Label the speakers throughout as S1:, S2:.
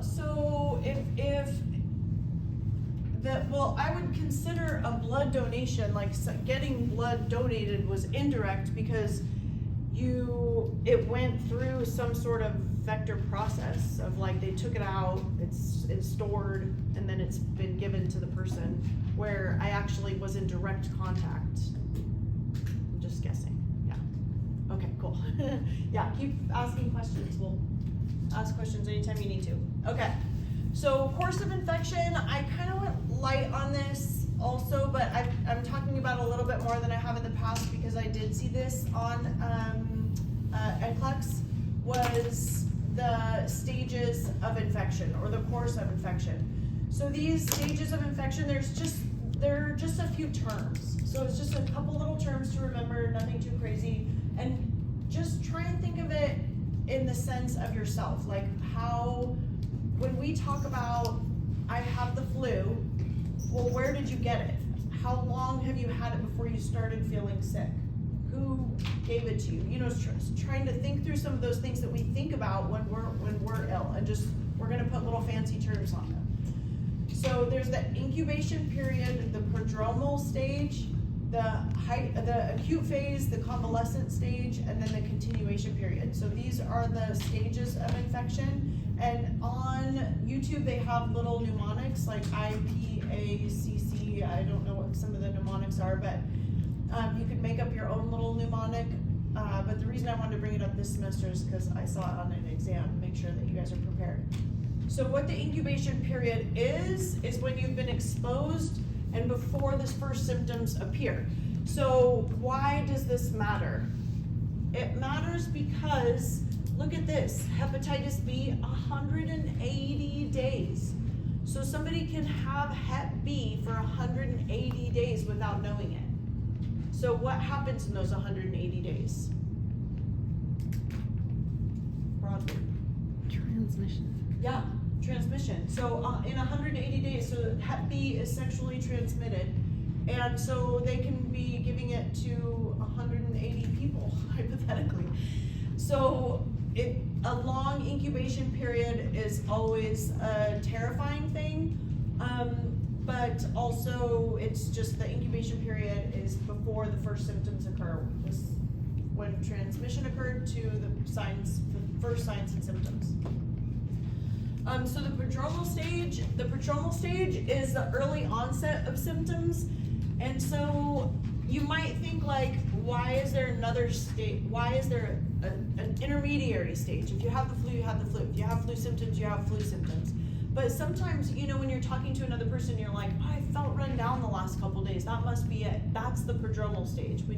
S1: So if well, I would consider a blood donation, like getting blood donated was indirect because it went through some sort of vector process of like they took it out, it's stored, and then it's been given to the person, where I actually was in direct contact. I'm just guessing. Yeah. Okay, cool. Yeah, keep asking questions. We'll ask questions anytime you need to. Okay. So course of infection, I kind of went light on this also, but I'm talking about a little bit more than I have in the past because I did see this on NCLEX, was the stages of infection or the course of infection. So these stages of infection, they're just a few terms. So it's just a couple little terms to remember, nothing too crazy, and just try and think of it in the sense of yourself, like how, when we talk about, I have the flu, well, where did you get it? How long have you had it before you started feeling sick? Who gave it to you? You know, trying to think through some of those things that we think about when we're ill, and just, we're gonna put little fancy terms on them. So there's the incubation period, the prodromal stage, the acute phase, the convalescent stage, and then the continuation period. So these are the stages of infection. And on YouTube, they have little mnemonics like IPACC. I don't know what some of the mnemonics are, but you could make up your own little mnemonic. But the reason I wanted to bring it up this semester is because I saw it on an exam. Make sure that you guys are prepared. So what the incubation period is when you've been exposed and before the first symptoms appear. So why does this matter? It matters because, look at this, hepatitis B, 180 days. So somebody can have Hep B for 180 days without knowing it. So what happens in those 180 days? Broadly.
S2: Transmission.
S1: Yeah, transmission. So in 180 days, so Hep B is sexually transmitted, and so they can be giving it to 180 people, hypothetically. So a long incubation period is always a terrifying thing, but also it's just the incubation period is before the first symptoms occur, when transmission occurred to the first signs and symptoms. So the prodromal stage is the early onset of symptoms, and so you might think like, why is there another state? Why is there an intermediary stage? If you have the flu, you have the flu. If you have flu symptoms, you have flu symptoms. But sometimes, you know, when you're talking to another person, you're like, oh, I felt run down the last couple days. That must be it. That's the prodromal stage. When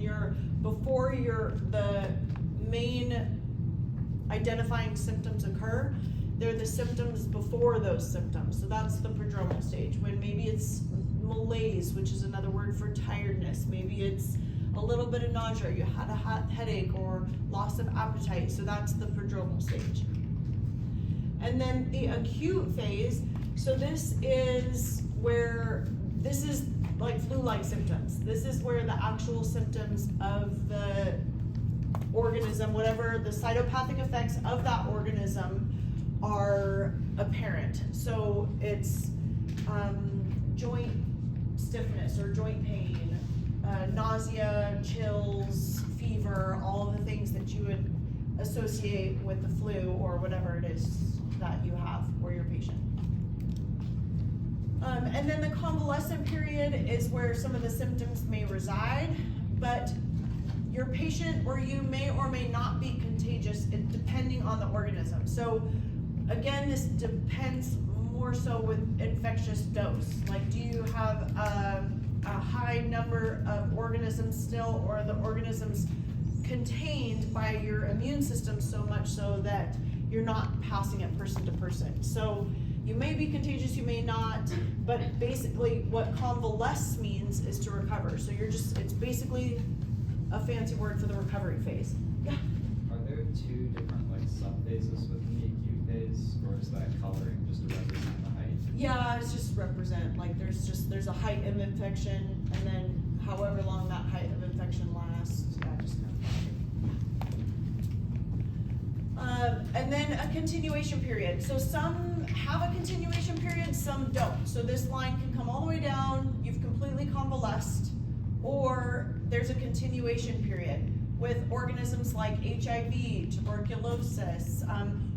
S1: before the main identifying symptoms occur, they're the symptoms before those symptoms. So that's the prodromal stage, when maybe it's malaise, which is another word for tiredness. Maybe it's a little bit of nausea, you had a headache or loss of appetite. So that's the prodromal stage. And then the acute phase, so this is like flu-like symptoms. This is where the actual symptoms of the organism, whatever the cytopathic effects of that organism are apparent. So it's joint stiffness or joint pain, nausea, chills, fever, all of the things that you would associate with the flu or whatever it is that you have or your patient. And then the convalescent period is where some of the symptoms may reside, but your patient or you may or may not be contagious depending on the organism. So again, this depends more so with infectious dose. Like, do you have a high number of organisms still, or are the organisms contained by your immune system so much so that you're not passing it person to person? So you may be contagious, you may not, but basically what convalesce means is to recover. So it's basically a fancy word for the recovery phase. Yeah?
S3: Are there two different like subphases within the acute phase, or is that coloring just to represent the height?
S1: Yeah, it's just represent, like there's a height of infection, and then however long that height of infection lasts, just kind of. And then a continuation period. So some have a continuation period, some don't. So this line can come all the way down, you've completely convalesced, or there's a continuation period with organisms like HIV, tuberculosis,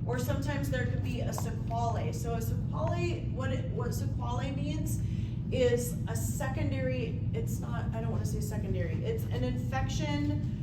S1: or sometimes there could be a sequelae. So a sequelae, what sequelae means is a secondary, it's not, I don't wanna say secondary, it's an infection,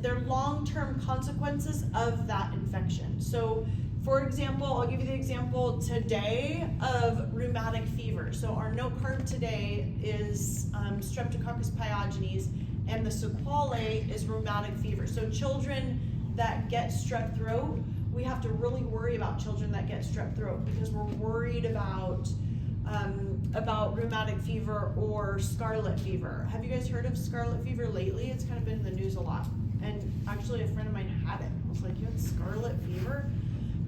S1: they're long-term consequences of that infection. So for example, I'll give you the example today of rheumatic fever. So our note card today is Streptococcus pyogenes, and the sequelae is rheumatic fever. So children that get strep throat, we have to really worry about children that get strep throat because we're worried about rheumatic fever or scarlet fever. Have you guys heard of scarlet fever lately? It's kind of been in the news a lot. And actually a friend of mine had it. I was like, you had scarlet fever?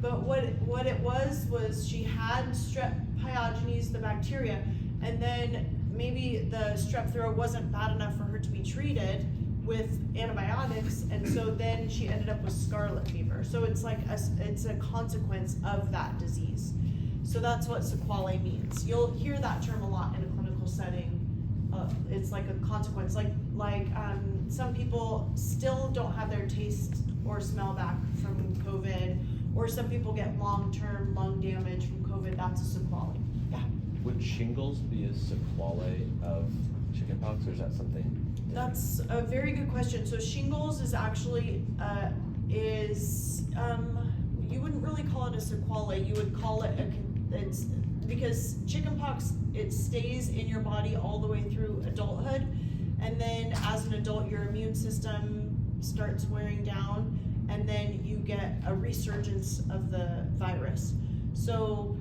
S1: But what it was she had strep pyogenes, the bacteria, and then maybe the strep throat wasn't bad enough for her to be treated with antibiotics, and so then she ended up with scarlet fever. So it's like it's a consequence of that disease. So that's what sequelae means. You'll hear that term a lot in a clinical setting. It's like a consequence, like some people still don't have their taste or smell back from COVID, or some people get long-term lung damage from COVID. That's a sequelae. Yeah.
S4: Would shingles be a sequelae of chickenpox, or is that something different?
S1: That's a very good question. So shingles is actually you wouldn't really call it a sequelae. You would call it it's because chickenpox, it stays in your body all the way through adulthood, and then as an adult your immune system starts wearing down, and then you get a resurgence of the virus. So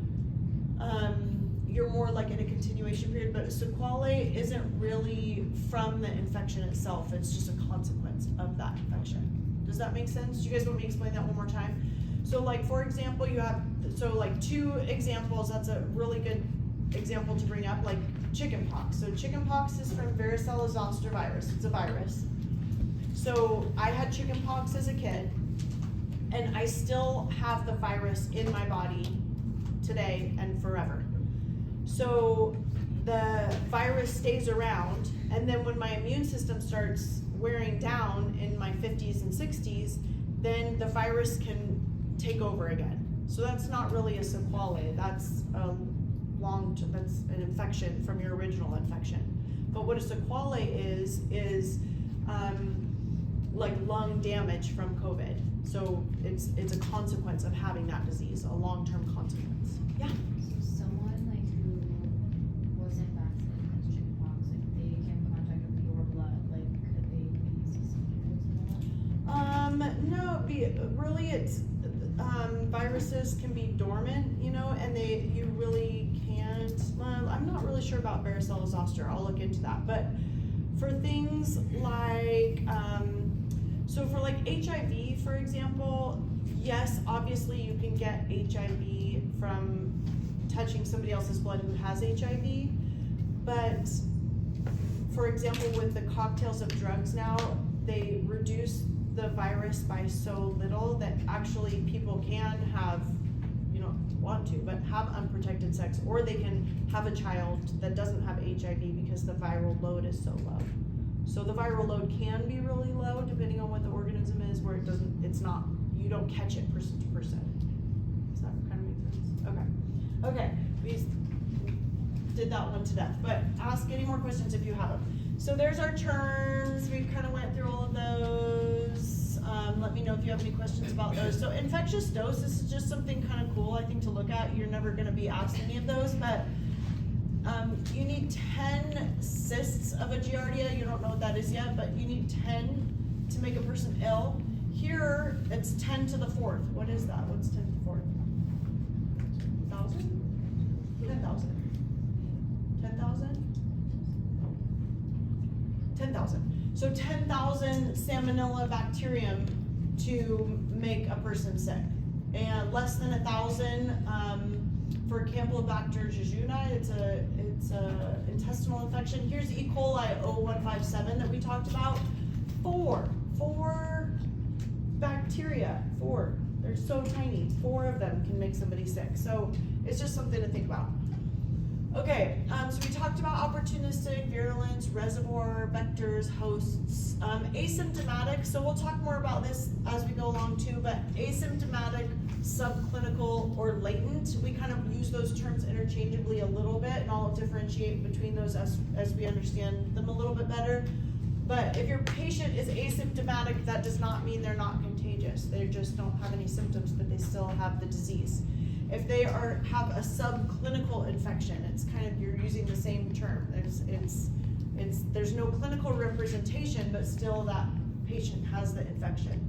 S1: you're more like in a continuation period, but sequelae isn't really from the infection itself, it's just a consequence of that infection. Does that make sense? Do you guys want me to explain that one more time? So like for example, you have, so like 2 examples, that's a really good example to bring up, like chickenpox. So chickenpox is from varicella zoster virus, it's a virus. So I had chickenpox as a kid, and I still have the virus in my body today and forever. So the virus stays around, and then when my immune system starts wearing down in my 50s and 60s, then the virus can take over again. So that's not really a sequelae, that's that's an infection from your original infection. But what a sequelae is like lung damage from COVID. So it's a consequence of having that disease, a long-term consequence. Yeah?
S2: So someone like who wasn't vaccinated against chickenpox, if they came in contact with your blood, like could they be susceptible to that?
S1: No, really it's, viruses can be dormant, you know, and you really can't, I'm not really sure about varicella zoster, I'll look into that, but for things like, so for like HIV, for example, yes, obviously you can get HIV from touching somebody else's blood who has HIV, but for example, with the cocktails of drugs now, they reduce the virus by so little that actually people can have, you don't want to, but have unprotected sex, or they can have a child that doesn't have HIV because the viral load is so low. So the viral load can be really low depending on what the organism is, where you don't catch it person to person. Does that kind of make sense? Okay. Okay, we did that one to death, but ask any more questions if you have them. So there's our terms, we kind of went through all of those. Let me know if you have any questions about those. So infectious dose, this is just something kind of cool, I think, to look at. You're never gonna be asked any of those, but you need 10 cysts of a giardia. You don't know what that is yet, but you need 10 to make a person ill. Here, it's 10 to the 4th. What is that? What's 10 to the 4th? 1,000? 10,000? 10,000? 10,000. So 10,000 salmonella bacterium to make a person sick. And less than 1,000 for Campylobacter jejuni, it's a intestinal infection. Here's E. coli 0157 that we talked about. Four bacteria, They're so tiny. 4 of them can make somebody sick. So it's just something to think about. Okay, so we talked about opportunistic, virulence, reservoir, vectors, hosts, asymptomatic. So we'll talk more about this as we go along too, but asymptomatic, subclinical, or latent, we kind of use those terms interchangeably a little bit, and I'll differentiate between those as we understand them a little bit better. But if your patient is asymptomatic, that does not mean they're not contagious. They just don't have any symptoms, but they still have the disease. If they have a subclinical infection, it's kind of, you're using the same term. There's no clinical representation, but still that patient has the infection.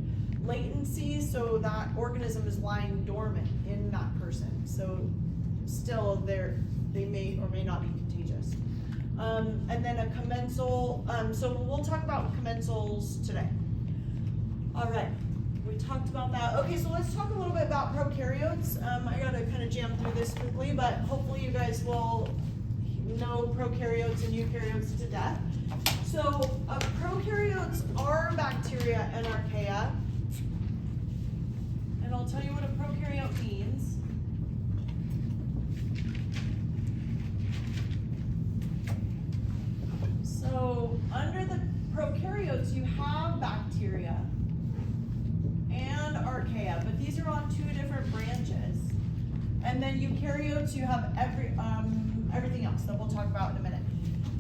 S1: Latency, so that organism is lying dormant in that person. So still they may or may not be contagious. And then a commensal, so we'll talk about commensals today. All right. We talked about that. Okay, so let's talk a little bit about prokaryotes. I gotta kind of jam through this quickly, but hopefully you guys will know prokaryotes and eukaryotes to death. So prokaryotes are bacteria and archaea, and I'll tell you what a prokaryote means. So under the prokaryotes, you have bacteria and archaea, but these are on 2 different branches. And then eukaryotes, you have everything else that we'll talk about in a minute.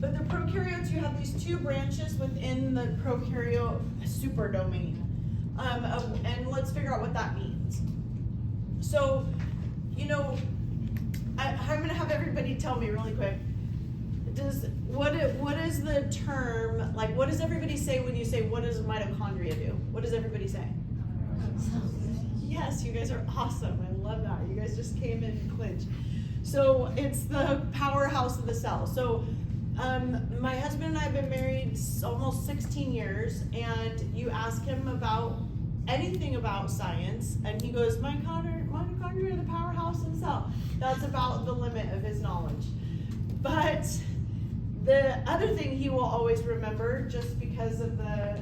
S1: But the prokaryotes, you have these 2 branches within the prokaryote superdomain. And let's figure out what that means. So, I'm gonna have everybody tell me really quick. What is the term, like what does everybody say when you say what does mitochondria do? What does everybody say? Yes, you guys are awesome. I love that. You guys just came in clinch. So it's the powerhouse of the cell. So my husband and I have been married almost 16 years, and you ask him about anything about science, and he goes, mitochondria are the powerhouse of the cell. That's about the limit of his knowledge. But the other thing he will always remember, just because of the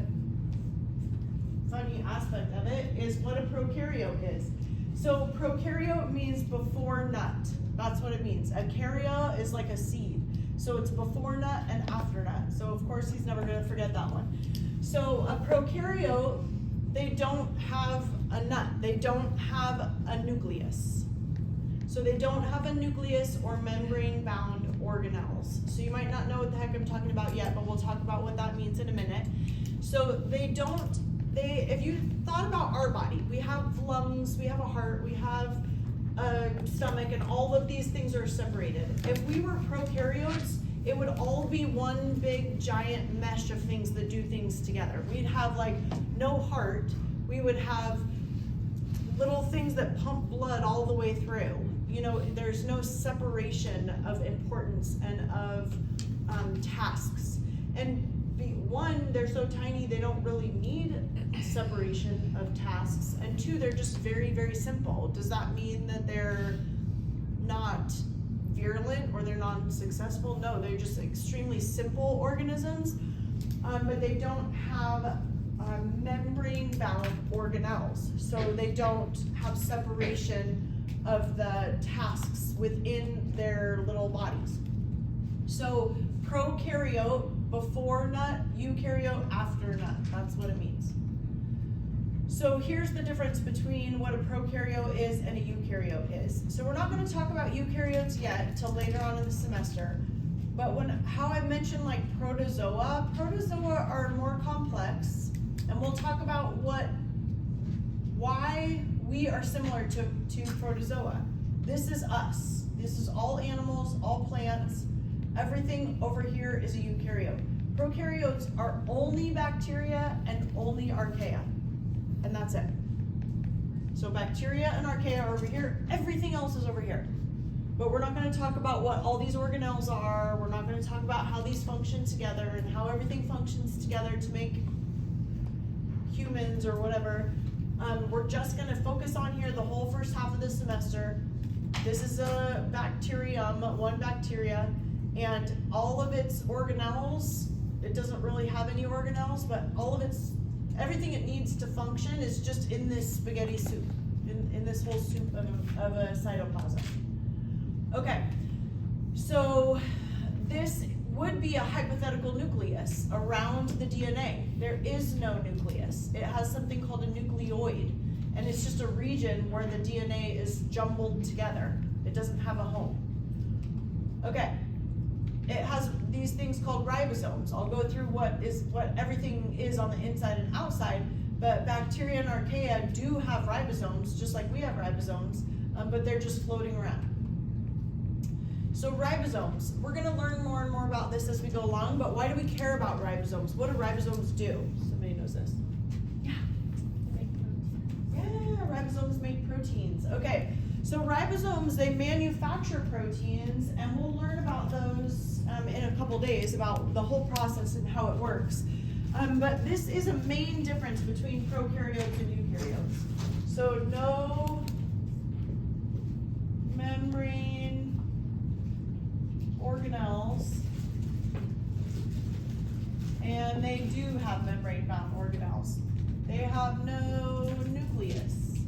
S1: funny aspect of it, is what a prokaryote is. So prokaryote means before nut. That's what it means. A karya is like a seed. So it's before nut and after nut. So of course he's never going to forget that one. So a prokaryote, they don't have a nut. They don't have a nucleus. So they don't have a nucleus or membrane-bound organelles. So you might not know what the heck I'm talking about yet, but we'll talk about what that means in a minute. So if you thought about our body, we have lungs, we have a heart, we have a stomach, and all of these things are separated. If we were prokaryotes, it would all be one big giant mesh of things that do things together. We'd have like no heart, we would have little things that pump blood all the way through. There's no separation of importance and of tasks. And one, they're so tiny, they don't really need separation of tasks. And 2, they're just very, very simple. Does that mean that they're not virulent or they're not successful? No, they're just extremely simple organisms, but they don't have membrane-bound organelles. So they don't have separation of the tasks within their little bodies. So prokaryote, before nut, eukaryote, after nut. That's what it means. So here's the difference between what a prokaryote is and a eukaryote is. So we're not going to talk about eukaryotes yet until later on in the semester. But how I mentioned like protozoa are more complex, and we'll talk about why we are similar to protozoa. This is us. This is all animals, all plants. Everything over here is a eukaryote. Prokaryotes are only bacteria and only archaea, and that's it. So bacteria and archaea are over here. Everything else is over here. But we're not going to talk about what all these organelles are. We're not going to talk about how these function together and how everything functions together to make humans or whatever. We're just going to focus on here the whole first half of the semester. This is a bacterium, one bacteria, and all of its organelles, it doesn't really have any organelles, but everything it needs to function is just in this spaghetti soup. this whole soup of a cytoplasm. Okay, so this would be a hypothetical nucleus around the DNA. There is no nucleus. It has something called a nucleoid, and it's just a region where the DNA is jumbled together. It doesn't have a home. Okay, it has these things called ribosomes. I'll go through what everything is on the inside and outside, but bacteria and archaea do have ribosomes, just like we have ribosomes, but they're just floating around. So ribosomes, we're gonna learn more and more about this as we go along, but why do we care about ribosomes? What do ribosomes do? Somebody knows this?
S2: They make protein.
S1: Yeah, ribosomes make proteins. Okay, so ribosomes, they manufacture proteins, and we'll learn about those in a couple days, about the whole process and how it works. But this is a main difference between prokaryotes and eukaryotes. So no membrane organelles, and they do have membrane-bound organelles. They have no nucleus.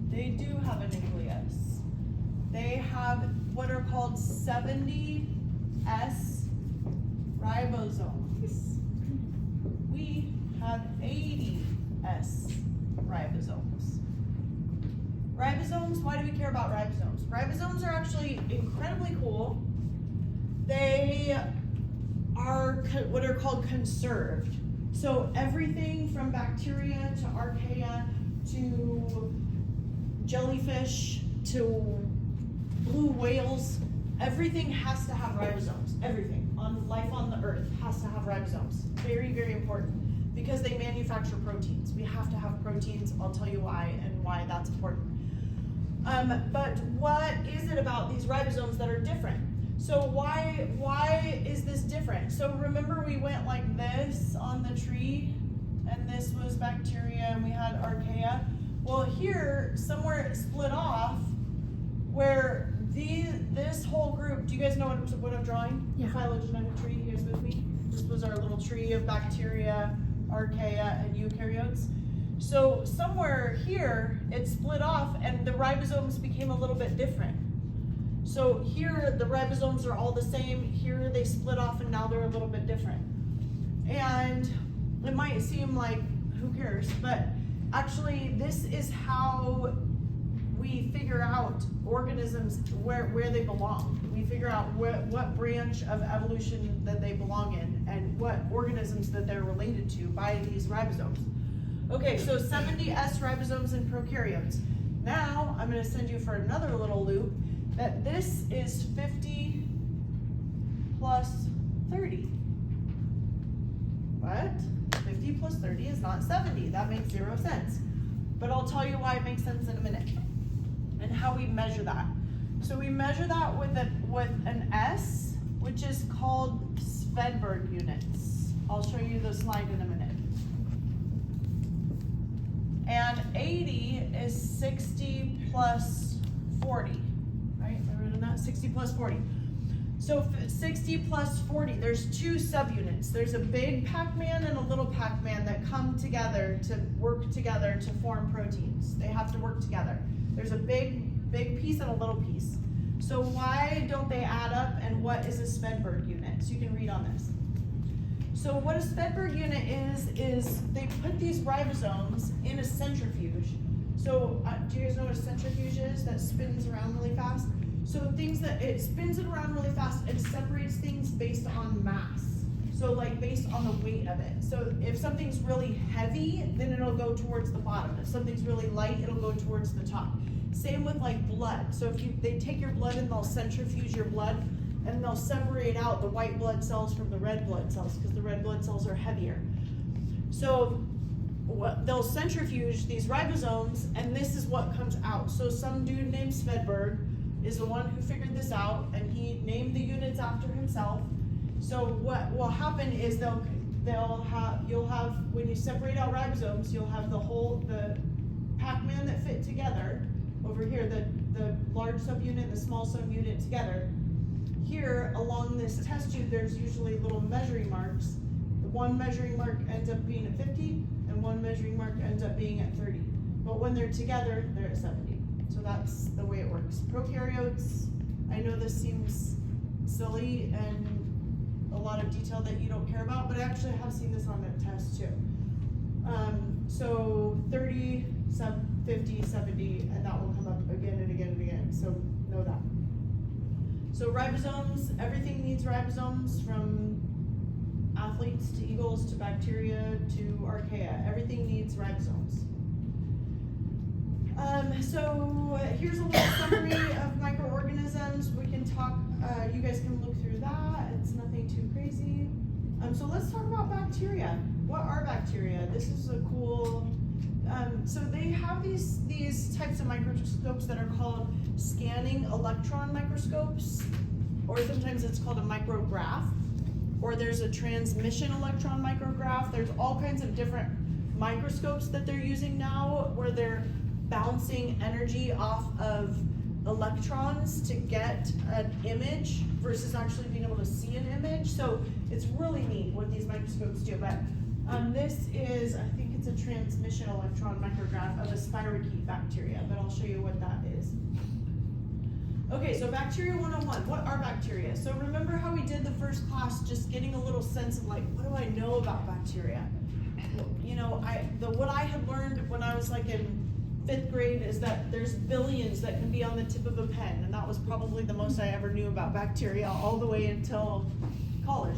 S1: They do have a nucleus. They have what are called 70 S ribosomes. We have 80 S ribosomes. Ribosomes, why do we care about ribosomes? Ribosomes are actually incredibly cool. They are what are called conserved. So everything from bacteria to archaea to jellyfish to blue whales, everything has to have ribosomes. Everything on life on the earth has to have ribosomes. Very, very important because they manufacture proteins. We have to have proteins. I'll tell you why and why that's important. But what is it about these ribosomes that are different? So why is this different? So remember we went like this on the tree, and this was bacteria, and we had archaea. Well, here, somewhere it split off, where this whole group, do you guys know what I'm drawing?
S2: Yeah.
S1: Phylogenetic tree, you guys with me? This was our little tree of bacteria, archaea, and eukaryotes. So somewhere here, it split off, and the ribosomes became a little bit different. So here, the ribosomes are all the same. Here, they split off, and now they're a little bit different. And it might seem like, who cares? But actually, this is how we figure out organisms where they belong. We figure out what branch of evolution that they belong in and what organisms that they're related to by these ribosomes. Okay, so 70 S ribosomes in prokaryotes. Now, I'm going to send you for another little loop that this is 50 plus 30. What? 50 plus 30 is not 70. That makes 0 sense. But I'll tell you why it makes sense in a minute and how we measure that. So we measure that with an S, which is called Svedberg units. I'll show you the slide in a minute. And 80 is 60 plus 40, right? Am I writing that? 60 plus 40. So 60 plus 40, there's two subunits. There's a big Pac-Man and a little Pac-Man that come together to work together to form proteins. They have to work together. There's a big piece and a little piece. So why don't they add up, and what is a Svedberg unit? So you can read on this. So what a Svedberg unit is they put these ribosomes in a centrifuge. So do you guys know what a centrifuge is? That spins around really fast. So it spins it around really fast and separates things based on mass. So like based on the weight of it. So if something's really heavy, then it'll go towards the bottom. If something's really light, it'll go towards the top. Same with like blood. So if they take your blood and they'll centrifuge your blood, and they'll separate out the white blood cells from the red blood cells because the red blood cells are heavier. So they'll centrifuge these ribosomes, and this is what comes out. So some dude named Svedberg is the one who figured this out, and he named the units after himself. So what will happen is you'll have when you separate out ribosomes, you'll have the Pac-Man that fit together over here, the large subunit and the small subunit together. Here, along this test tube, there's usually little measuring marks. The one measuring mark ends up being at 50, and one measuring mark ends up being at 30. But when they're together, they're at 70. Prokaryotes, I know this seems silly and a lot of detail that you don't care about, but I actually have seen this on a test too. So 30, 50, 70, and that will come up again and again and again, so know that. So ribosomes, everything needs ribosomes, from athletes to eagles to bacteria to archaea. Everything needs ribosomes. So here's a little summary of microorganisms. We can talk, you guys can look through that. It's nothing too crazy. So let's talk about bacteria. What are bacteria? This is a cool, so they have these types of microscopes that are called scanning electron microscopes, or sometimes it's called a micrograph, or there's a transmission electron micrograph. There's all kinds of different microscopes that they're using now where they're bouncing energy off of electrons to get an image versus actually being able to see an image. So it's really neat what these microscopes do. But this is, I think it's a transmission electron micrograph of a spirochete bacteria, but I'll show you what that is. Okay, so bacteria 101, what are bacteria? So remember how we did the first class, just getting a little sense of like, what do I know about bacteria? You know, what I had learned when I was like in 5th grade is that there's billions that can be on the tip of a pen, and that was probably the most I ever knew about bacteria all the way until college.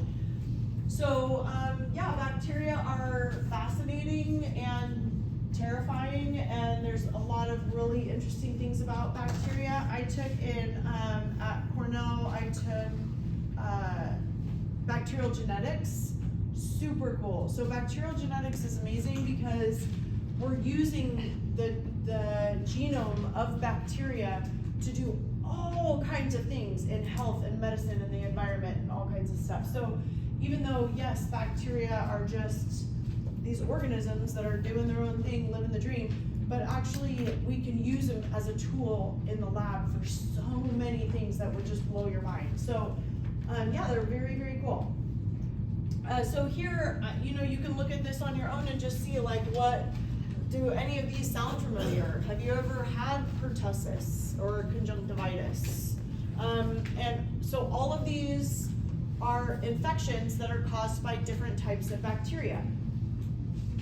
S1: So yeah, bacteria are fascinating and terrifying, and there's a lot of really interesting things about bacteria. I took at Cornell, I took bacterial genetics. Super cool. So bacterial genetics is amazing because we're using the genome of bacteria to do all kinds of things in health and medicine and the environment and all kinds of stuff. So even though, yes, bacteria are just these organisms that are doing their own thing, living the dream, but actually we can use them as a tool in the lab for so many things that would just blow your mind. So yeah, they're very, very cool. So here, you know, you can look at this on your own and just see like, what do any of these sound familiar? Have you ever had pertussis or conjunctivitis? And so all of these are infections that are caused by different types of bacteria.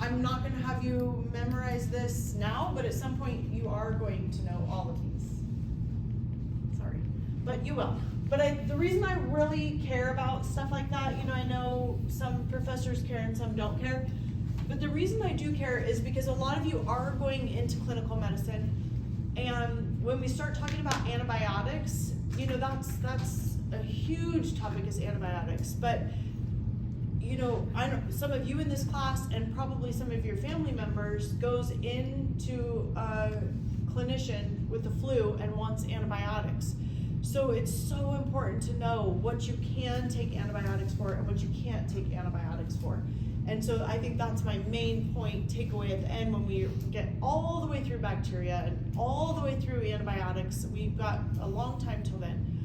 S1: I'm not going to have you memorize this now, but at some point you are going to know all of these. Sorry, but you will. But the reason I really care about stuff like that, you know, I know some professors care and some don't care, but the reason I do care is because a lot of you are going into clinical medicine, and when we start talking about antibiotics, you know, that's a huge topic is antibiotics. But you know, I know some of you in this class and probably some of your family members goes into a clinician with the flu and wants antibiotics. So it's so important to know what you can take antibiotics for and what you can't take antibiotics for. And so I think that's my main point takeaway at the end when we get all the way through bacteria and all the way through antibiotics. We've got a long time till then.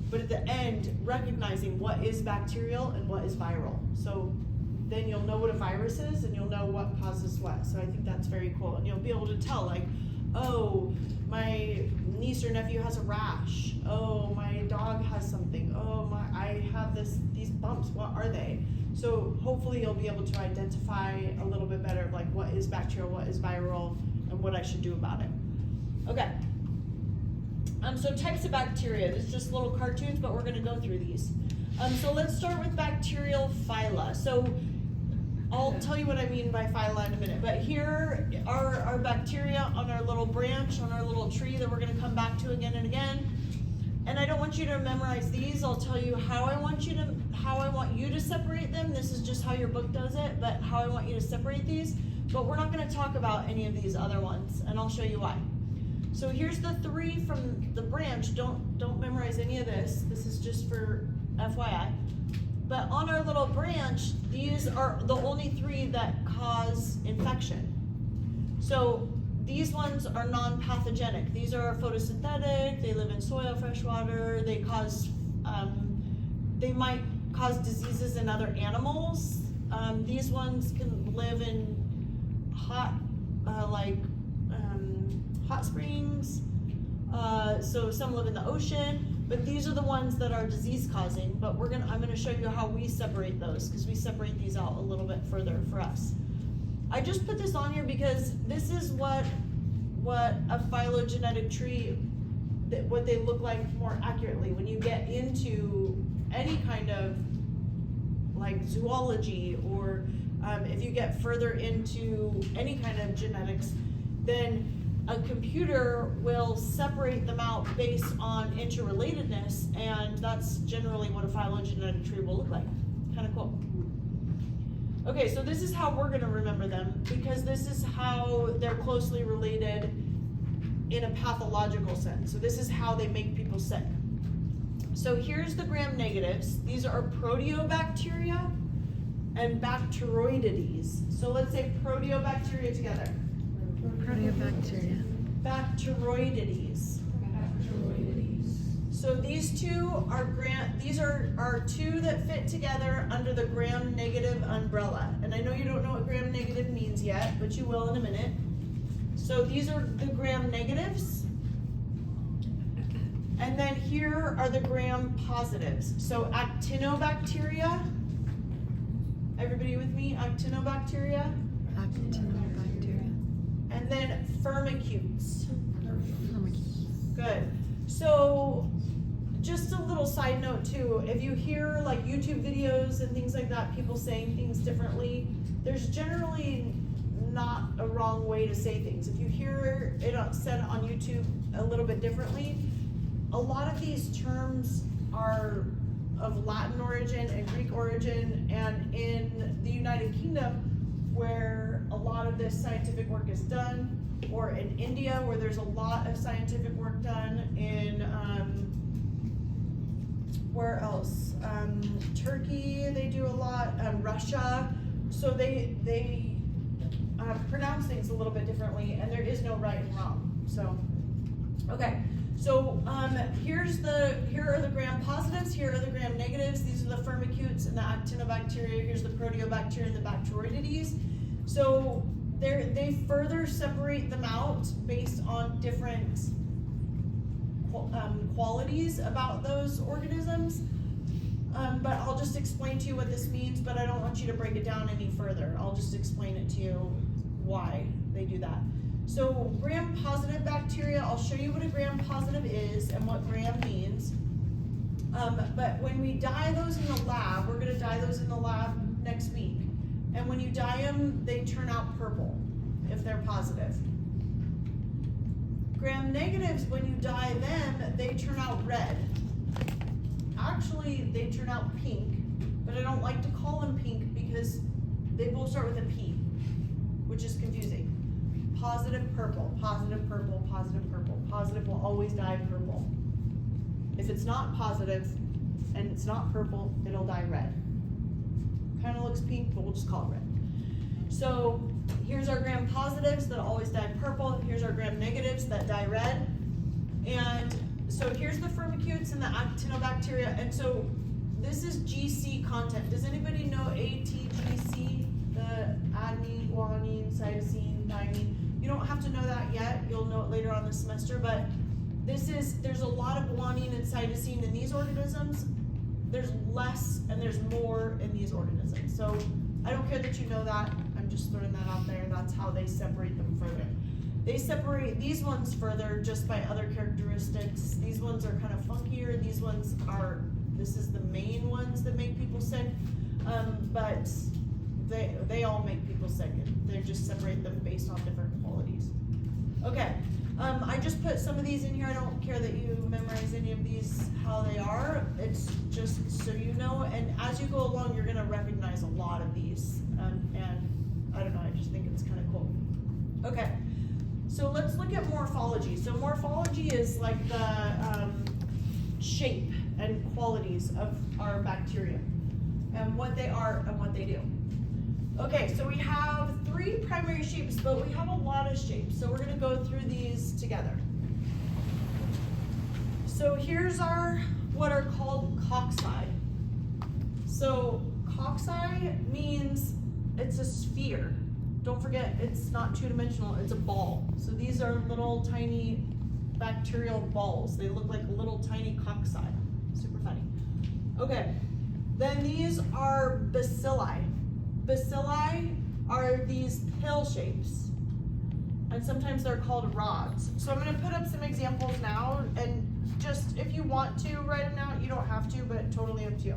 S1: But at the end, recognizing what is bacterial and what is viral. So then you'll know what a virus is and you'll know what causes what. So I think that's very cool. And you'll be able to tell like, oh, my niece or nephew has a rash. Oh, my dog has something. Oh, I have these bumps. What are they? So hopefully you'll be able to identify a little bit better of like what is bacterial, what is viral, and what I should do about it. Okay. So types of bacteria. This is just little cartoons, but we're going to go through these. So let's start with bacterial phyla. So I'll tell you what I mean by phyla in a minute, but here are our bacteria on our little branch, on our little tree that we're going to come back to again and again. And I don't want you to memorize these. I'll tell you how I want you to separate them. This is just how your book does it, but how I want you to separate these. But we're not going to talk about any of these other ones, and I'll show you why. So here's the 3 from the branch. Don't memorize any of this. This is just for FYI. But on our little branch, these are the only 3 that cause infection. So these ones are non-pathogenic. These are photosynthetic. They live in soil, fresh water. They cause, they might cause diseases in other animals. These ones can live in hot springs, So some live in the ocean, but these are the ones that are disease causing, but I'm gonna show you how we separate those, because we separate these out a little bit further for us. I just put this on here because this is what a phylogenetic tree, what they look like more accurately. When you get into any kind of like zoology, or if you get further into any kind of genetics, then a computer will separate them out based on interrelatedness, and that's generally what a phylogenetic tree will look like. Kind of cool. Okay, so this is how we're gonna remember them, because this is how they're closely related in a pathological sense. So this is how they make people sick. So here's the gram-negatives. These are proteobacteria and bacteroidetes. So let's say proteobacteria together.
S5: Proteobacteria.
S1: Bacteroidetes. So these two are these are two that fit together under the gram-negative umbrella. And I know you don't know what gram-negative means yet, but you will in a minute. So these are the gram-negatives. And then here are the gram-positives. So actinobacteria. Everybody with me? Actinobacteria.
S5: Actinobacteria.
S1: And then firmicutes. Good. So just a little side note too, if you hear like YouTube videos and things like that, people saying things differently, there's generally not a wrong way to say things. If you hear it said on YouTube a little bit differently, a lot of these terms are of Latin origin and Greek origin, and in the United Kingdom, where a lot of this scientific work is done, or in India, where there's a lot of scientific work done, in where else? Turkey, they do a lot. Russia, so they pronounce things a little bit differently, and there is no right and wrong. So, okay. So here are the gram-positives, here are the gram-negatives, these are the firmicutes and the actinobacteria, here's the proteobacteria and the bacteroidetes. So they further separate them out based on different qualities about those organisms. But I'll just explain to you what this means, but I don't want you to break it down any further. I'll just explain it to you why they do that. So gram-positive bacteria, I'll show you what a gram-positive is and what gram means. But when we dye those in the lab, we're gonna dye those in the lab next week. And when you dye them, they turn out purple if they're positive. Gram-negatives, when you dye them, they turn out red. Actually, they turn out pink, but I don't like to call them pink because they both start with a P, which is confusing. Positive purple, positive purple, positive purple. Positive will always dye purple. If it's not positive and it's not purple, it'll dye red. Kind of looks pink, but we'll just call it red. So here's our gram-positives that always dye purple. Here's our gram-negatives that dye red. And so here's the firmicutes and the actinobacteria. And so this is GC content. Does anybody know ATGC? The adenine, guanine, cytosine, thymine. You don't have to know that yet. You'll know it later on this semester, but there's a lot of guanine and cytosine in these organisms. There's less and there's more in these organisms. So I don't care that you know that. I'm just throwing that out there. That's how they separate them further. They separate these ones further just by other characteristics. These ones are kind of funkier. These ones are, this is the main ones that make people sick. But they all make people sick. They just separate them based on different qualities. Okay, I just put some of these in here. I don't care that you memorize any of these, how they are. It's just so you know, and as you go along, you're gonna recognize a lot of these. And I don't know, I just think it's kind of cool. Okay, so let's look at morphology. So morphology is like the shape and qualities of our bacteria and what they are and what they do. Okay, so we have 3 primary shapes, but we have a lot of shapes. So we're gonna go through these together. So here's what are called cocci. So cocci means it's a sphere. Don't forget, it's not 2-dimensional, it's a ball. So these are little tiny bacterial balls. They look like little tiny cocci. Super funny. Okay, then these are bacilli. Bacilli are these pill shapes, and sometimes they're called rods. So I'm going to put up some examples now, and just if you want to write them out, you don't have to, but totally up to you.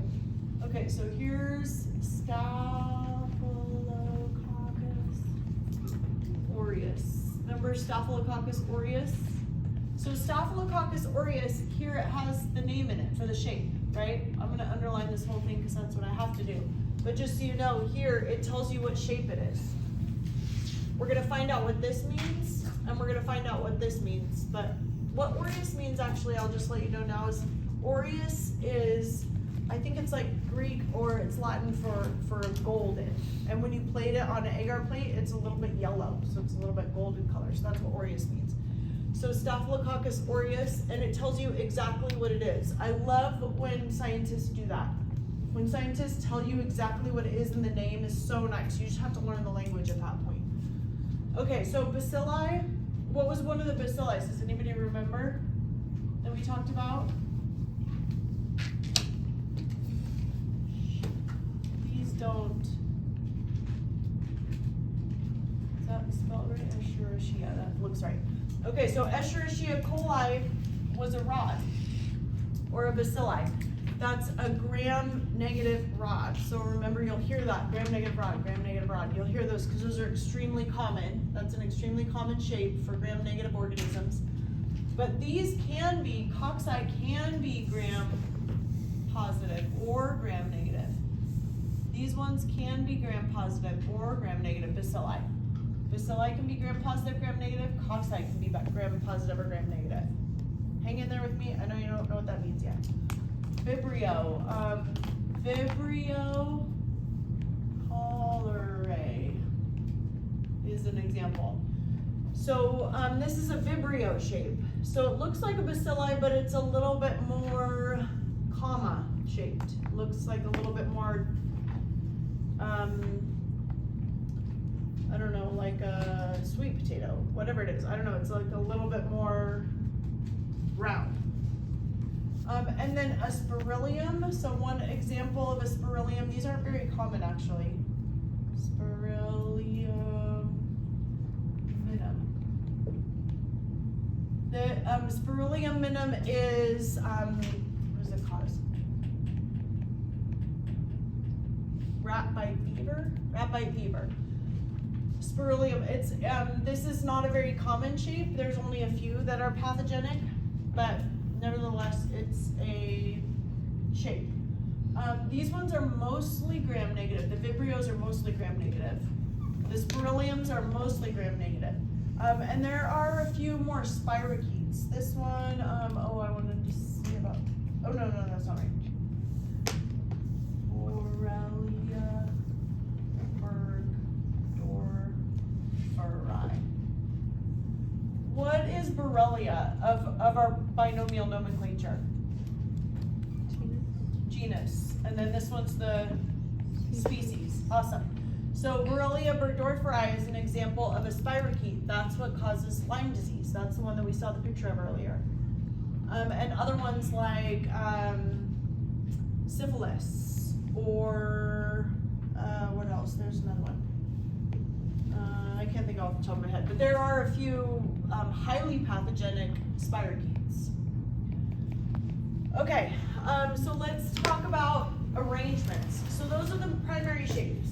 S1: Okay, so here's Staphylococcus aureus. Remember Staphylococcus aureus? So Staphylococcus aureus, here it has the name in it for the shape, right? I'm going to underline this whole thing because that's what I have to do. But just so you know, here it tells you what shape it is. We're going to find out what this means, and we're going to find out what this means. But what aureus means, actually, I'll just let you know now, is aureus is, I think it's like Greek or it's Latin for golden. And when you plate it on an agar plate, it's a little bit yellow, so it's a little bit golden color. So that's what aureus means. So Staphylococcus aureus, and it tells you exactly what it is. I love when scientists do that. When scientists tell you exactly what it is in the name is so nice. You just have to learn the language at that point. Okay, so bacilli, what was one of the bacilli? Does anybody remember that we talked about? These don't. Is that spelled right? Escherichia, that looks right. Okay, so Escherichia coli was a rod, or a bacilli. That's a gram-negative rod. So remember, you'll hear that, gram-negative rod, gram-negative rod. You'll hear those because those are extremely common. That's an extremely common shape for gram-negative organisms. But these can be, cocci can be gram-positive or gram-negative. These ones can be gram-positive or gram-negative bacilli. Bacilli can be gram-positive, gram-negative. Cocci can be gram-positive or gram-negative. Hang in there with me. I know you don't know what that means yet. Vibrio. Vibrio cholerae is an example. So this is a vibrio shape. So it looks like a bacilli, but it's a little bit more comma shaped. Looks like a little bit more, I don't know, like a sweet potato, whatever it is. I don't know, it's like a little bit more round. And then a spirillum, so one example of a spirillum, these aren't very common actually. Spirillum minum. The spirillum minum is, what is it called? Rat bite fever? Rat bite fever. Spirillum, it's, this is not a very common shape. There's only a few that are pathogenic, but nevertheless, it's a shape. These ones are mostly gram-negative. The vibrios are mostly gram-negative. The spirillums are mostly gram-negative. And there are a few more spirochetes. This one, oh, I wanted to see about, oh, no, that's not right. Borrelia burgdorferi. What is Borrelia of our binomial nomenclature? Genus. And then this one's the species. Awesome. So Borrelia burgdorferi is an example of a spirochete. That's what causes Lyme disease. That's the one that we saw the picture of earlier. And other ones like syphilis or what else? There's another one. I can't think off the top of my head, but there are a few highly pathogenic spirochetes. Okay, so let's talk about arrangements. So those are the primary shapes.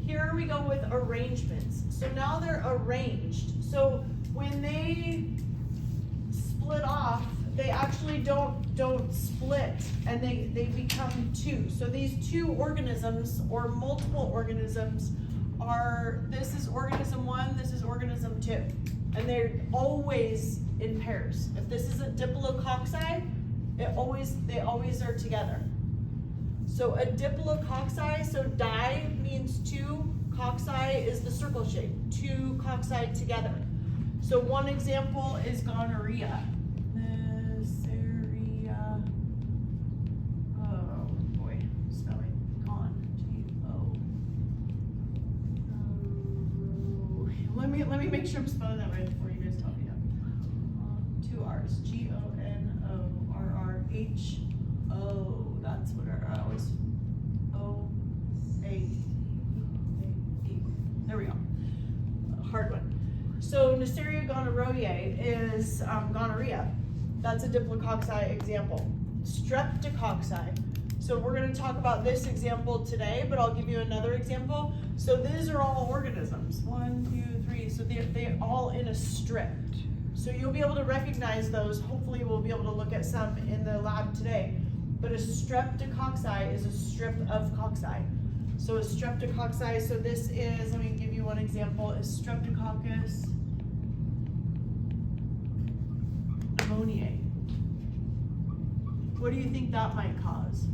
S1: Here we go with arrangements. So now they're arranged. So when they split off, they actually don't split, and they become two. So these two organisms or multiple organisms are, this is organism 1, this is organism 2, and they're always in pairs. If this is a diplococci, they always are together. So a diplococci, so di means two, cocci is the circle shape, two cocci together. So one example is gonorrhea. Neisseria, oh boy, spelling, Let me make sure I'm spelling that right before you guys tell me. two R's. GONORRHO. That's what I always. O-A-E. There we go. Hard one. So Neisseria gonorrhoeae is gonorrhea. That's a diplococci example. Streptococci. So we're going to talk about this example today, but I'll give you another example. So these are all organisms. 1, 2, 3. So they're all in a strip. So you'll be able to recognize those. Hopefully we'll be able to look at some in the lab today. But a streptococci is a strip of cocci. So a streptococci, so this is, let me give you one example, is Streptococcus pneumoniae. What do you think that might cause?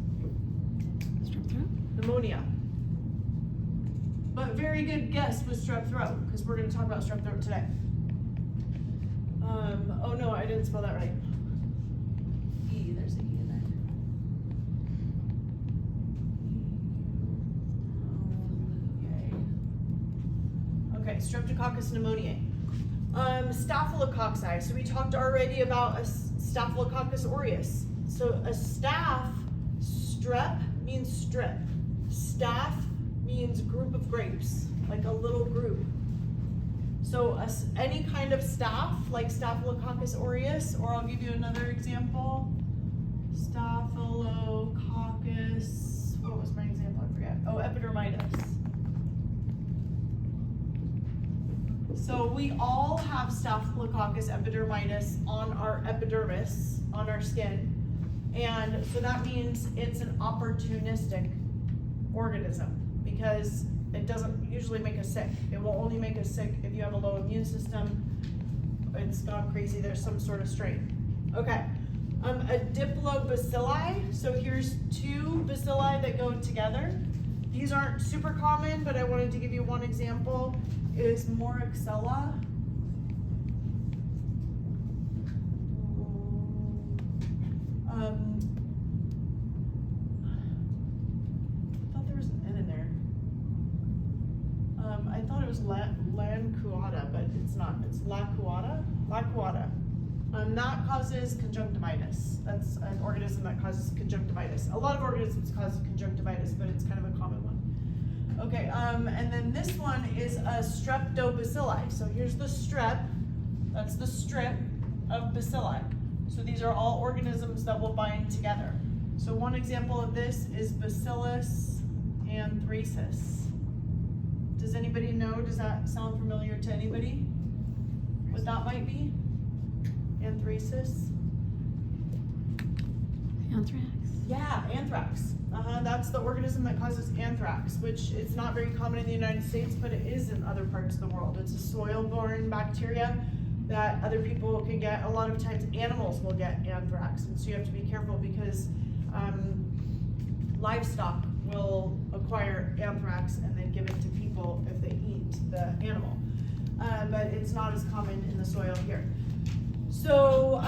S5: Strep throat?
S1: Pneumonia. But very good guess with strep throat, because we're going to talk about strep throat today. Oh no, I didn't spell that right. E, there's an E in there. Okay, Streptococcus pneumoniae. Staphylococci. So we talked already about a Staphylococcus aureus. So a staph, strep means strip. Staph means group of grapes, like a little group. So any kind of staph, like Staphylococcus aureus, or I'll give you another example. Staphylococcus, what was my example? I forget. Oh, epidermidis. So we all have Staphylococcus epidermidis on our epidermis, on our skin. And so that means it's an opportunistic organism because it doesn't usually make us sick. It will only make us sick if you have a low immune system. It's gone crazy, there's some sort of strain. Okay, a diplobacilli. So here's two bacilli that go together. These aren't super common, but I wanted to give you one example. Is Moraxella. I thought there was an N in there. I thought it was Lancuata, but it's not. It's Lacuata. Lacuata. That causes conjunctivitis. That's an organism that causes conjunctivitis. A lot of organisms cause conjunctivitis, but it's kind of a common one. Okay, and then this one is a streptobacilli. So here's the strep. That's the strip of bacilli. So these are all organisms that will bind together. So one example of this is Bacillus anthracis. Does anybody know? Does that sound familiar to anybody? What that might be? Anthracis?
S5: Anthrax?
S1: Yeah, anthrax. That's the organism that causes anthrax, which is not very common in the United States, but it is in other parts of the world. It's a soil-borne bacteria that other people can get. A lot of times animals will get anthrax, and so you have to be careful because livestock will acquire anthrax and then give it to people if they eat the animal. But it's not as common in the soil here. So,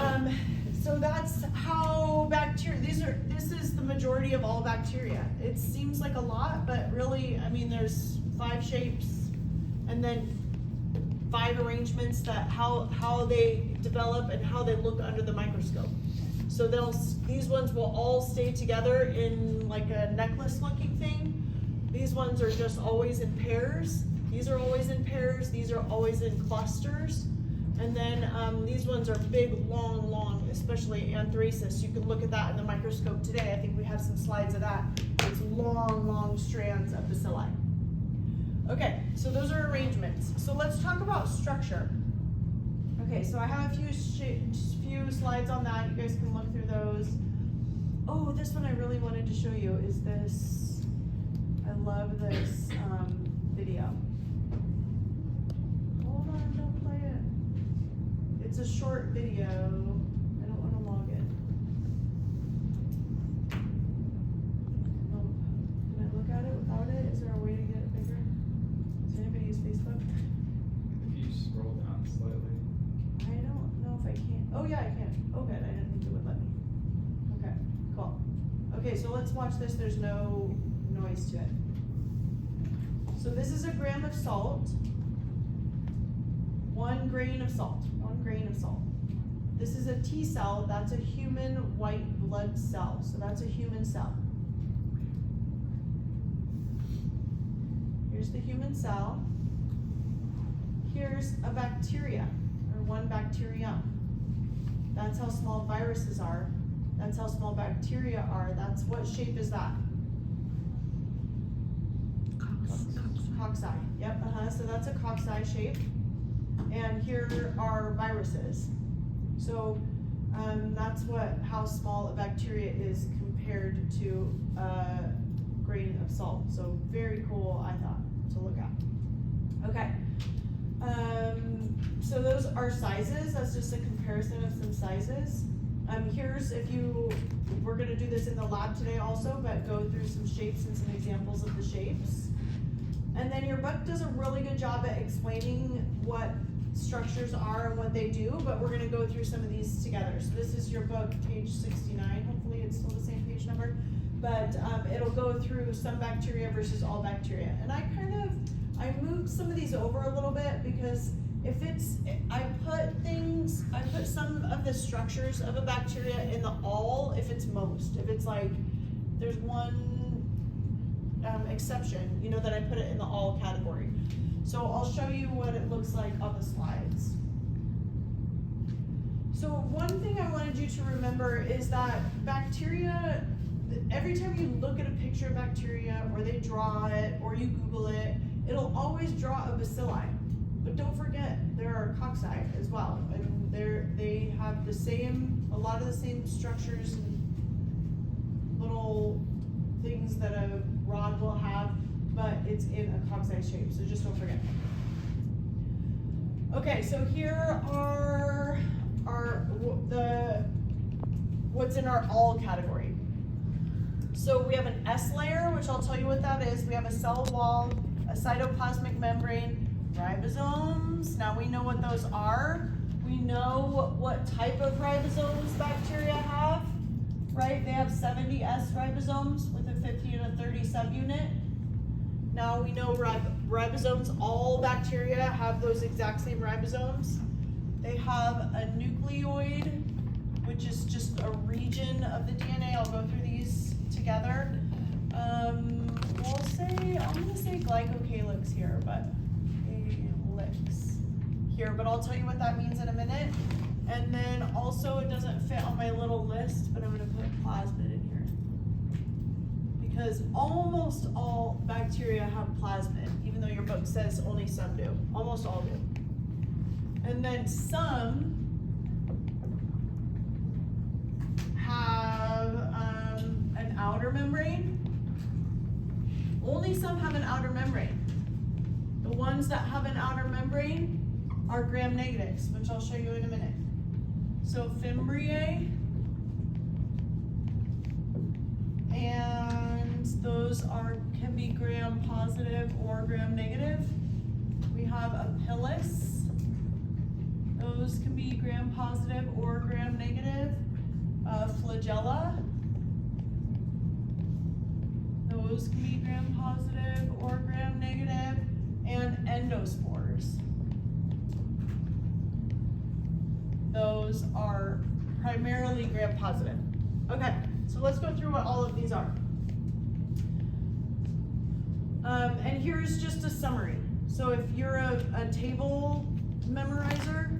S1: so that's how bacteria, this is the majority of all bacteria. It seems like a lot, but really, I mean, there's 5 shapes and then 5 arrangements that how they develop and how they look under the microscope. So these ones will all stay together in like a necklace looking thing. These ones are just always in pairs. These are always in pairs. These are always in clusters. And then these ones are big, long, especially anthracis. You can look at that in the microscope today. I think we have some slides of that. It's long strands of bacilli. Okay, so those are arrangements. So let's talk about structure. Okay, so I have a few slides on that. You guys can look through those. Oh, this one I really wanted to show you is this. I love this video. Hold on, don't play it. It's a short video. I don't want to log in. Oh, can I look at it without it? Is there a way to get it bigger? Does anybody use Facebook?
S3: If you scroll down slightly.
S1: I don't know if I can. Oh yeah, I can. Oh good, I didn't think it would let me. Okay, cool. Okay, so let's watch this. There's no noise to it. So this is a gram of salt. 1 grain of salt. 1 grain of salt. This is a T cell, that's a human white blood cell, so that's a human cell. Here's the human cell. Here's a bacteria, or one bacterium. That's how small viruses are. That's how small bacteria are. That's what shape is that? Cocci. Yep, so that's a cocci shape. And here are viruses. So that's how small a bacteria is compared to a grain of salt. So very cool, I thought, to look at. Okay. So those are sizes. That's just a comparison of some sizes. Here's we're gonna do this in the lab today also, but go through some shapes and some examples of the shapes. And then your book does a really good job at explaining what structures are and what they do, but we're gonna go through some of these together. So this is your book, page 69. Hopefully it's still the same page number, but it'll go through some bacteria versus all bacteria. And I moved some of these over a little bit because I put some of the structures of a bacteria in the all if it's most. If it's like, there's one exception, that I put it in the all category. So I'll show you what it looks like on the slides. So one thing I wanted you to remember is that bacteria, every time you look at a picture of bacteria, or they draw it, or you Google it, it'll always draw a bacilli. But don't forget, there are cocci as well, and they have a lot of the same structures and little things that a rod will have, but it's in a cocci shape, so just don't forget. Okay, so here are what's in our all category. So we have an S layer, which I'll tell you what that is. We have a cell wall, a cytoplasmic membrane, ribosomes. Now we know what those are. We know what type of ribosomes bacteria have, right? They have 70 S ribosomes with a 50 and a 30 subunit. Now we know ribosomes, all bacteria have those exact same ribosomes. They have a nucleoid, which is just a region of the DNA. I'll go through these together. I'm gonna say glycocalyx here, but calyx here, but I'll tell you what that means in a minute. And then also, it doesn't fit on my little list, but I'm gonna put plasmid in here. Because almost all bacteria have plasmid, even though your book says only some do. Almost all do. And then some have an outer membrane. Only some have an outer membrane. The ones that have an outer membrane are gram-negatives, which I'll show you in a minute. So Fimbriae, and those can be gram-positive or gram-negative. We have Apillis. Those can be gram-positive or gram-negative. Flagella. Those can be gram-positive or gram-negative. And endospores. Those are primarily gram-positive. Okay, so let's go through what all of these are. And here's just a summary. So if you're a table memorizer,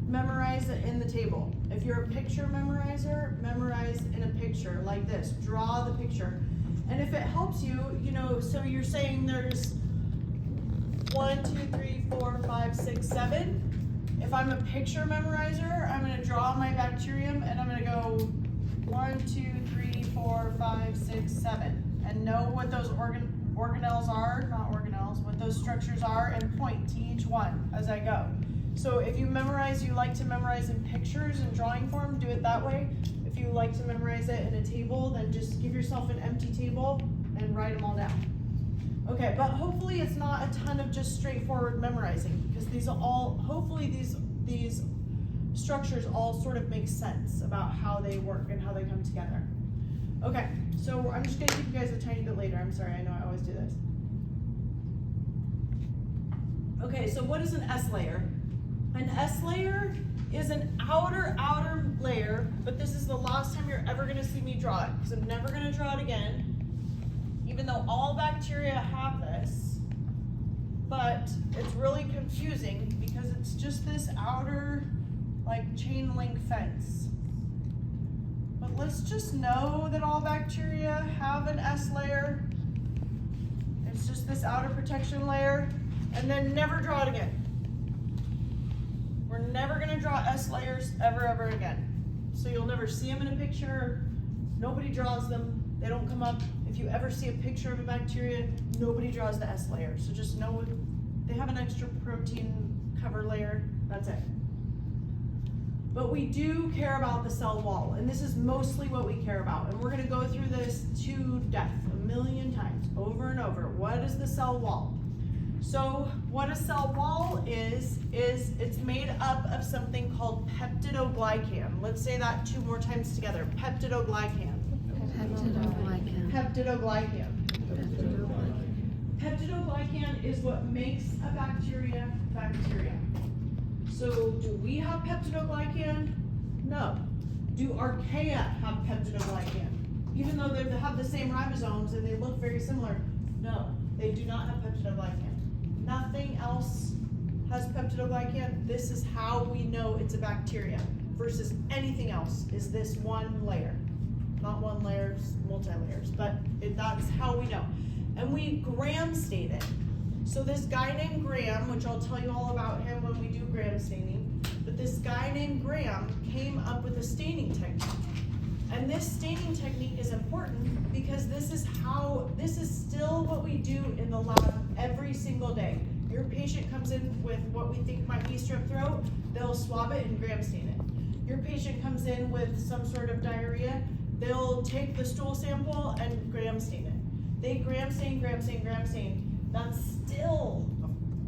S1: memorize it in the table. If you're a picture memorizer, memorize in a picture like this. Draw the picture. And if it helps you, so you're saying there's 1, 2, 3, 4, 5, 6, 7. If I'm a picture memorizer, I'm going to draw my bacterium and I'm going to go 1, 2, 3, 4, 5, 6, 7. And know what those organelles are, not organelles, what those structures are, and point to each one as I go. So if you like to memorize in pictures and drawing form, do it that way. If you like to memorize it in a table, then just give yourself an empty table and write them all down. Okay, but hopefully it's not a ton of just straightforward memorizing, because hopefully these structures all sort of make sense about how they work and how they come together. Okay, so I'm just gonna keep you guys a tiny bit later. I'm sorry, I know I always do this. Okay, so what is an S layer? An S layer is an outer layer, but this is the last time you're ever gonna see me draw it, because I'm never gonna draw it again, even though all bacteria have this. But it's really confusing because it's just this outer, like, chain link fence. But let's just know that all bacteria have an S layer. It's just this outer protection layer, and then never draw it again. We're never gonna draw S layers ever again. So you'll never see them in a picture. Nobody draws them. They don't come up. If you ever see a picture of a bacteria, nobody draws the S layer. So just know they have an extra protein cover layer. That's it. But we do care about the cell wall, and this is mostly what we care about. And we're gonna go through this to death a million times, over and over. What is the cell wall? So what a cell wall is it's made up of something called peptidoglycan. Let's say that 2 more times together. Peptidoglycan.
S5: Peptidoglycan.
S1: Peptidoglycan. Peptidoglycan is what makes a bacteria bacteria. So do we have peptidoglycan? No. Do archaea have peptidoglycan? Even though they have the same ribosomes and they look very similar, no, they do not have peptidoglycan. Nothing else has peptidoglycan. This is how we know it's a bacteria versus anything else is this one layer. Not one layer, multi-layers, but that's how we know. And we gram stain it. So this guy named Graham, which I'll tell you all about him when we do gram staining, but this guy named Graham came up with a staining technique. And this staining technique is important because this is still what we do in the lab every single day. Your patient comes in with what we think might be strep throat, they'll swab it and gram stain it. Your patient comes in with some sort of diarrhea, they'll take the stool sample and gram stain it. They gram stain. That's still,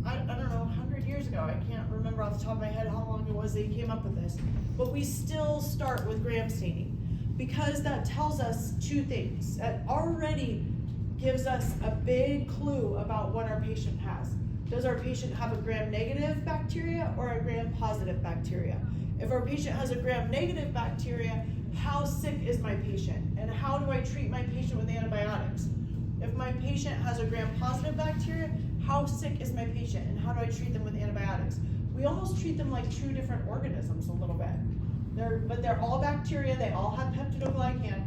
S1: I don't know, 100 years ago. I can't remember off the top of my head how long it was they came up with this. But we still start with gram staining because that tells us 2 things. That already gives us a big clue about what our patient has. Does our patient have a gram-negative bacteria or a gram-positive bacteria? If our patient has a gram-negative bacteria, how sick is my patient? And how do I treat my patient with antibiotics? If my patient has a gram-positive bacteria, how sick is my patient and how do I treat them with antibiotics? We almost treat them like 2 different organisms a little bit. They're all bacteria, they all have peptidoglycan,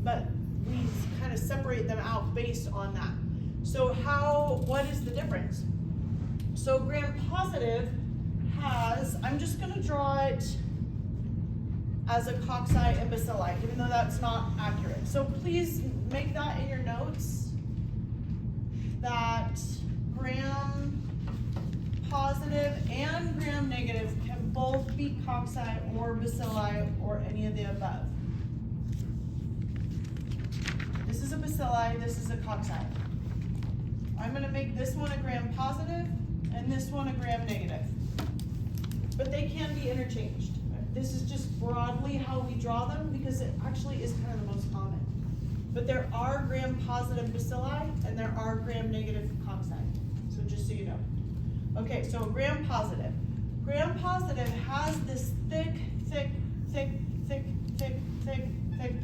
S1: but we kind of separate them out based on that. So what is the difference? So gram-positive has, I'm just gonna draw it as a cocci and bacilli, even though that's not accurate. So please make that in your notes, that gram-positive and gram-negative can both be cocci or bacilli or any of the above. This is a bacilli, this is a cocci. I'm gonna make this one a gram-positive and this one a gram-negative. But they can be interchanged. This is just broadly how we draw them because it actually is kind of the most common. But there are gram-positive bacilli and there are gram-negative cocci. So just so you know. Okay, so gram-positive. Gram-positive has this thick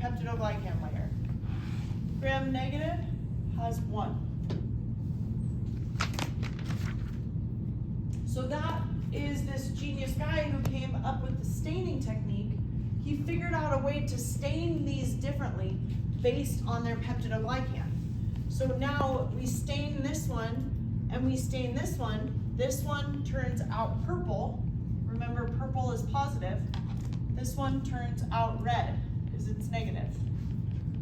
S1: peptidoglycan layer. Gram-negative has 1. So that is this genius guy who came up with the staining technique. He figured out a way to stain these differently based on their peptidoglycan. So now we stain this one and we stain this one. This one turns out purple. Remember, purple is positive. This one turns out red because it's negative.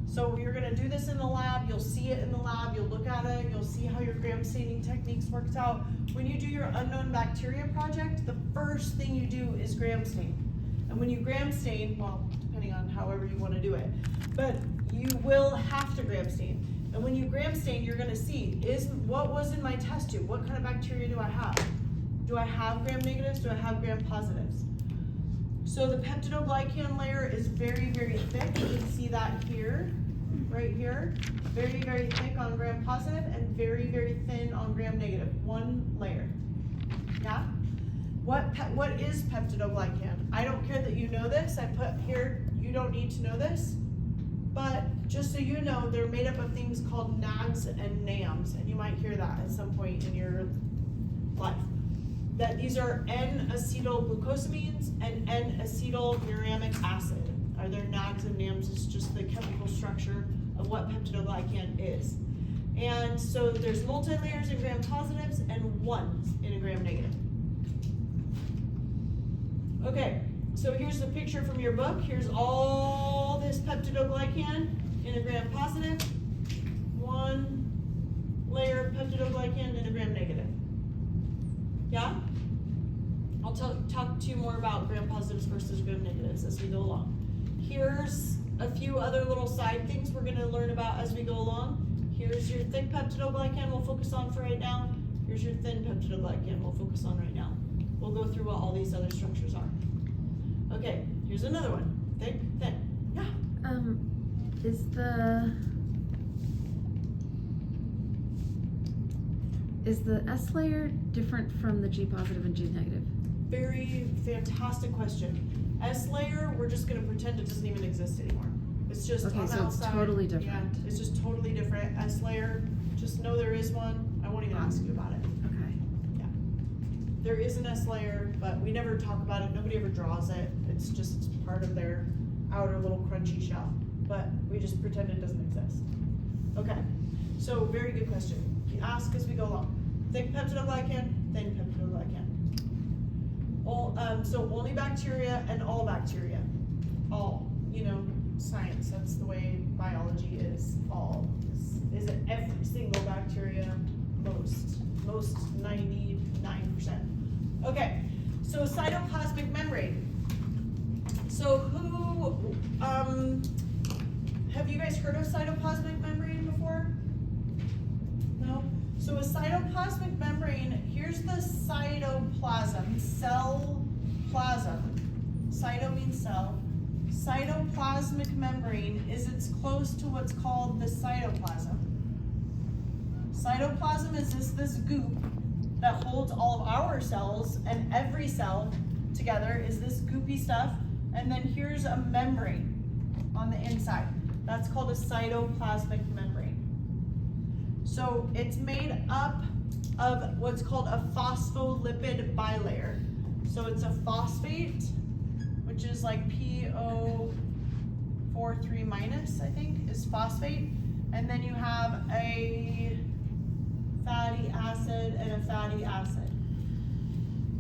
S1: So you're gonna do this in the lab, you'll see it in the lab, you'll look at it, you'll see how your gram staining techniques worked out. When you do your unknown bacteria project, the first thing you do is gram stain. And when you gram stain, well, depending on however you wanna do it, but you will have to gram stain. And when you gram stain, you're gonna see, what was in my test tube? What kind of bacteria do I have? Do I have gram negatives? Do I have gram positives? So the peptidoglycan layer is very thick. You can see that here, right here. Very thick on gram positive and very thin on gram negative. 1 layer. Yeah? What is peptidoglycan? I don't care that you know this. I put here, you don't need to know this. But just so you know, they're made up of things called NAGs and NAMs, and you might hear that at some point in your life. That these are N-acetylglucosamines and N-acetyluramic acid. Are there NAGs and NAMs? It's just the chemical structure of what peptidoglycan is. And so there's multi-layers in gram positives and ones in a gram negative. Okay, so here's the picture from your book. Here's all this peptidoglycan in a gram positive, one layer of peptidoglycan in a gram negative. Yeah? I'll talk to you more about gram positives versus gram negatives as we go along. Here's a few other little side things we're going to learn about as we go along. Here's your thick peptidoglycan we'll focus on for right now. Here's your thin peptidoglycan we'll focus on right now. We'll go through what all these other structures are. Okay, here's another one. Thick, thin. Yeah.
S5: Is the S layer different from the G positive and G negative?
S1: Very fantastic question. S layer, we're just going to pretend it doesn't even exist anymore. It's just
S5: Okay,
S1: on the
S5: so it's
S1: outside.
S5: totally different.
S1: Yeah, it's just totally different. S layer, just know there is one. I won't even ask you about it.
S5: Okay.
S1: Yeah. There is an S layer, but we never talk about it. Nobody ever draws it. It's just part of their outer little crunchy shell. But we just pretend it doesn't exist. Okay, so very good question. You ask as we go along. Thick peptidoglycan, thin peptidoglycan. So only bacteria and all bacteria. All, science, that's the way biology is. All. Is it every single bacteria? Most 99%. Okay, so cytoplasmic membrane. So who, have you guys heard of cytoplasmic membrane before? No? So a cytoplasmic membrane, here's the cytoplasm, cell plasm. Cyto means cell. Cytoplasmic membrane is it's close to what's called the cytoplasm. Cytoplasm is this goop that holds all of our cells, and every cell together is this goopy stuff, and then here's a membrane on the inside. That's called a cytoplasmic membrane. So it's made up of what's called a phospholipid bilayer. So it's a phosphate, which is like PO43 minus, I think, is phosphate. And then you have a fatty acid and a fatty acid.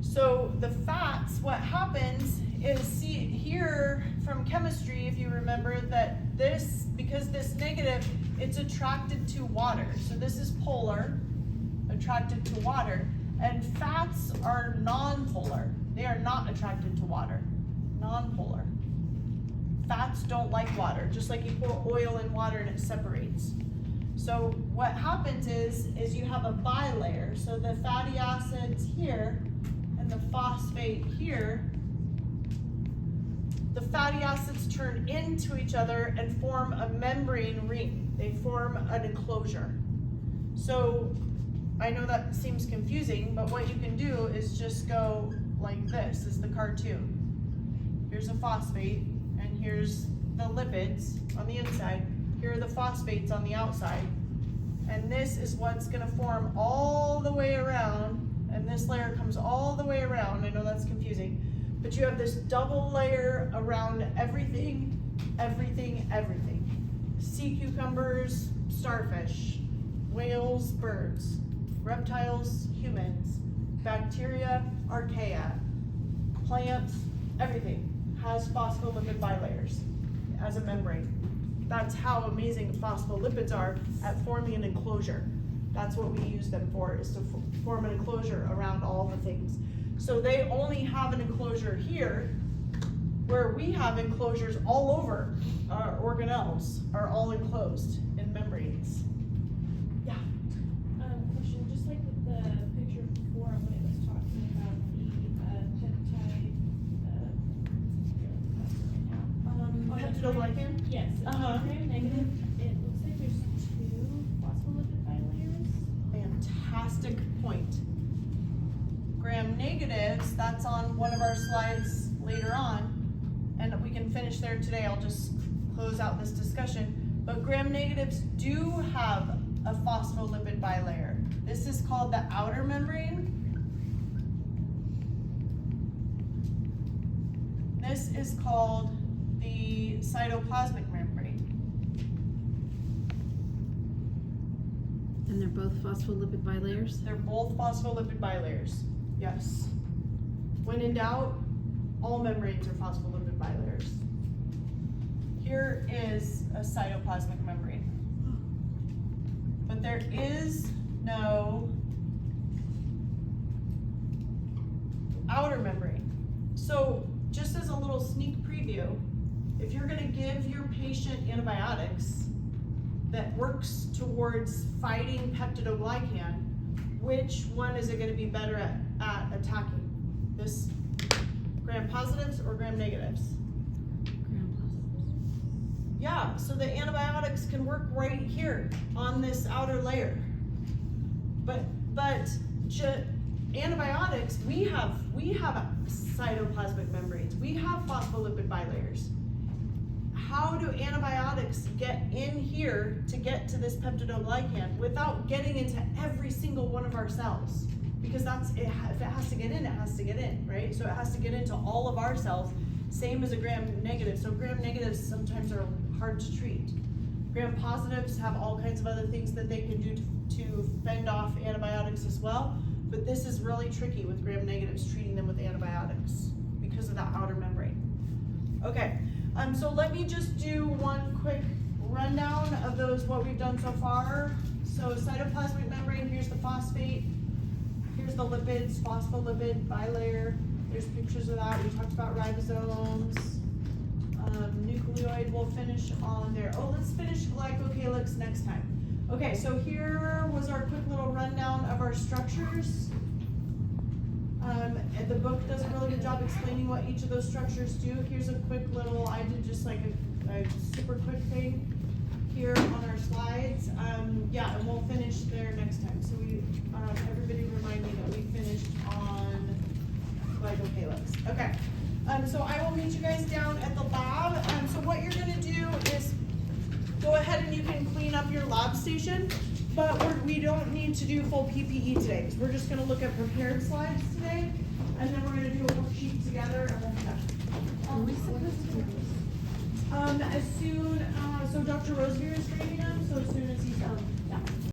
S1: So the fats, what happens is, see here from chemistry, if you remember that this, because this negative, it's attracted to water. So this is polar, attracted to water. And fats are non-polar. They are not attracted to water. Non-polar. Fats don't like water, just like you pour oil in water and it separates. So what happens is you have a bilayer. So the fatty acids here and the phosphate here, the fatty acids turn into each other and form a membrane ring. They form an enclosure. So I know that seems confusing, but what you can do is just go like this, is the cartoon. Here's a phosphate, and here's the lipids on the inside. Here are the phosphates on the outside. And this is what's gonna form all the way around, and this layer comes all the way around. I know that's confusing, but you have this double layer around everything, everything, everything. Sea cucumbers, starfish, whales, birds, reptiles, humans, bacteria, archaea, plants, everything has phospholipid bilayers as a membrane. That's how amazing phospholipids are at forming an enclosure. That's what we use them for, is to form an enclosure around all the things. So they only have an enclosure here, where we have enclosures all over. Our organelles are all enclosed in membranes. Yeah.
S6: Question, just like with the picture before when it was talking about the peptide,
S1: Peptidoglycan?
S6: Yes,
S1: Uh-huh.
S6: gram negative, it looks like there's 2 phospholipid bilayers.
S1: Fantastic point. gram negatives, that's on one of our slides later on, and we can finish there today. I'll just close out this discussion. But gram negatives do have a phospholipid bilayer. This is called the outer membrane. This is called the cytoplasmic membrane.
S5: And they're both phospholipid bilayers?
S1: They're both phospholipid bilayers, yes. When in doubt, all membranes are phospholipid bilayers. Here is a cytoplasmic membrane. But there is no outer membrane. So just as a little sneak preview, if you're gonna give your patient antibiotics that works towards fighting peptidoglycan, which one is it gonna be better at attacking? This gram positives or gram negatives?
S5: Gram positives.
S1: Yeah, so the antibiotics can work right here on this outer layer. But antibiotics, we have cytoplasmic membranes. We have phospholipid bilayers. How do antibiotics get in here to get to this peptidoglycan without getting into every single one of our cells? Because if it has to get in, it has to get in, right? So it has to get into all of our cells, same as a gram negative. So gram negatives sometimes are hard to treat. Gram positives have all kinds of other things that they can do to fend off antibiotics as well. But this is really tricky with gram negatives, treating them with antibiotics because of that outer membrane. Okay, so let me just do one quick rundown of what we've done so far. So cytoplasmic membrane, here's the phosphate, here's the lipids, phospholipid bilayer. There's pictures of that. We talked about ribosomes. Nucleoid, we'll finish on there. Oh, let's finish glycocalyx next time. Okay, so here was our quick little rundown of our structures. And the book does a really good job explaining what each of those structures do. Here's a quick little, I did just like a super quick thing here on our slides. Yeah, and we'll finish there next time. So everybody remind me that we finished on glycocalyx. Okay, so I will meet you guys down at the lab. So what you're gonna do is go ahead and you can clean up your lab station, but we don't need to do full PPE today, because we're just gonna look at prepared slides today, and then we're gonna do a worksheet together, and we'll be done.
S5: Are we supposed to do this?
S1: As soon, so Dr. Rosebeer is grading them, so as soon as he's done.